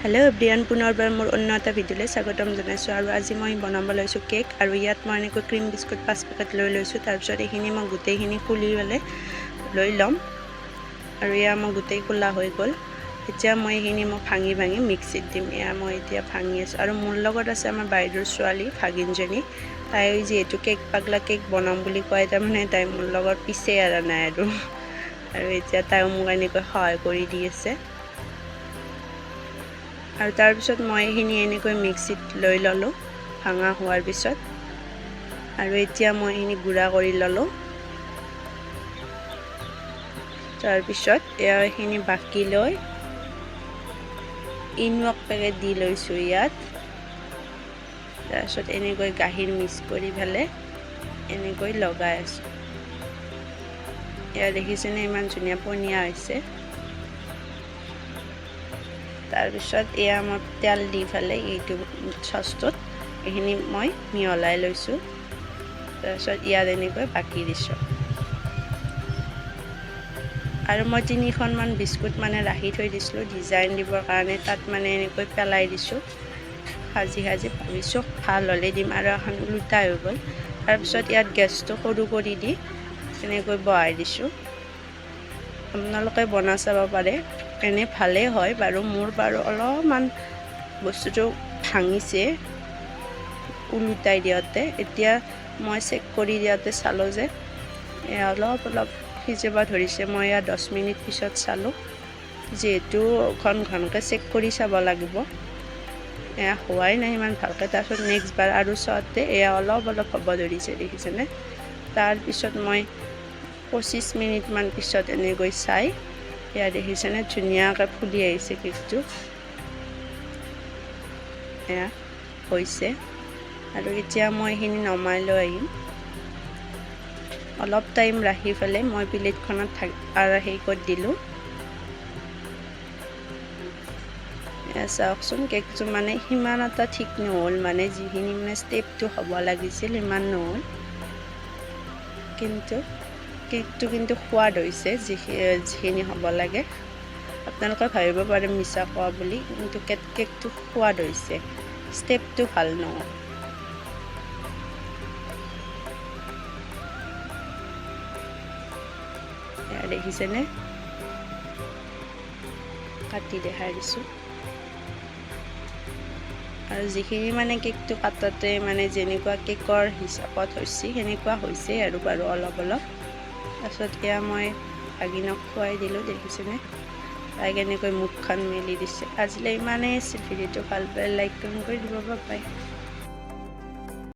hello everyone पुनर्बार मोर अन्य এটা ভিডিঅ'লৈ স্বাগতম জনাইছো আৰু আজি মই বনাব লৈছো কেক আৰু ইয়াত মই এনেকৈ ক্ৰীম বিস্কুট 5 পেকেট লৈ লৈছো তাৰ পিছত এইখিনি মই গুটেইখিনি খুলিবলৈ লৈ লম আৰু ইয়া মই গুটেই খোলা হৈ গল এতিয়া মই এইখিনি মই ভাঙি মিক্সিত দিম ইয়া মই এতিয়া ভাঙি আছো আৰু মোৰ লগত আছে আমাৰ বাইদেউৰ ছোৱালী ভাগিনজনী তাই যেহেতু কেক পাগলা কেক বনাম বুলি কয় তাৰ মানে তাই মোৰ লগত পিছে আৰু নাই আৰু এতিয়া তাই মোক এনেকৈ সহায় কৰি দি আছে আৰু তাৰ পিছত মই এইখিনি এনেকৈ মিক্সিত লৈ ললো ভাঙা হোৱাৰ পিছত আৰু এতিয়া মই এইখিনি গুড়া কৰি ললো তাৰ পিছত এইখিনি বাকি লৈ ইনক পেকেট দি লৈছো ইয়াত তাৰ পিছত এনেকৈ গাখীৰ মিক্স কৰি ফেলে এনেকৈ লগাই আছো ইয়া দেখিছেনে ইমান ধুনীয়া পনিয়া হৈছে তাৰ পিছত এয়া মই তেল দি ফেলে এইটো সসটোত এইখিনি মই মিহলাই লৈছো তাৰ পিছত ইয়াত এনেকৈ বাকি দিছো আৰু মই তিনিখনমান বিস্কুট মানে ৰাখি থৈ দিছিলো ডিজাইন দিবৰ কাৰণে তাত মানে এনেকৈ পেলাই দিছো ভাজি ভাবিছো ভাল হলে দিম আৰু এখন উল্টা হৈ গল তাৰ পিছত ইয়াত গেছটো সৰু কৰি দি এনেকৈ বহাই দিছো আপোনালোকে বনাই চাব পাৰে এনে ভালে হয় বাৰু মোৰ বাৰু অলপমান বস্তুটো ভাঙিছে উলুটাই দিওতে এতিয়া মই চেক কৰি দিওতে চালো যে অলপ সিজিব ধৰিছে মই 10 মিনিট পিছত চালো যেহেতু ঘনকে চেক কৰি চাব লাগিব হোৱাই নাই ইমান ভালকৈ তাৰপিছত নেক্সট বাৰ আৰু চাওঁতে অলপ হ'ব ধৰিছে দেখিছেনে তাৰ পিছত মই 25 মিনিট মান পিছত এনেকৈ চাই ইয়া দেখিছেনে ধুনীয়াকৈ ফুলি আহিছে কেকটো এয়া হৈছে আৰু এতিয়া মই এইখিনি নমাই লৈ আহিম অলপ টাইম ৰাখি ফেলে মই প্লেটখনত আৰু হেৰি কৰি দিলো চাওকচোন কেকটো মানে সিমান এটা ঠিক নহল মানে যিখিনি মানে ষ্টেপটো হ'ব লাগিছিল ইমান নহল কিন্তু কেকটো কিন্তু সোৱাদ হৈছে যিখিনি হ'ব লাগে আপোনালোকে ভাবিব পাৰে মিছা কোৱা বুলি কিন্তু কেকটো সোৱাদ হৈছে ষ্টেপটো ভাল নহয় দেখিছেনে কাটি দেখাই দিছো আৰু যিখিনি মানে কেকটো কাটোতে মানে যেনেকুৱা কেকৰ হিচাপত হৈছে সেনেকুৱা হৈছে আৰু বাৰু অলপ তাৰপিছত এয়া মই ভাগিনক খুৱাই দিলো দেখিছেনে তাই কেনেকৈ মুখখন মেলি দিছে আজিলৈ ইমানেই আছিল ভিডিঅ'টো ভাল পালে লাইক কমেণ্ট কৰি দিব বাই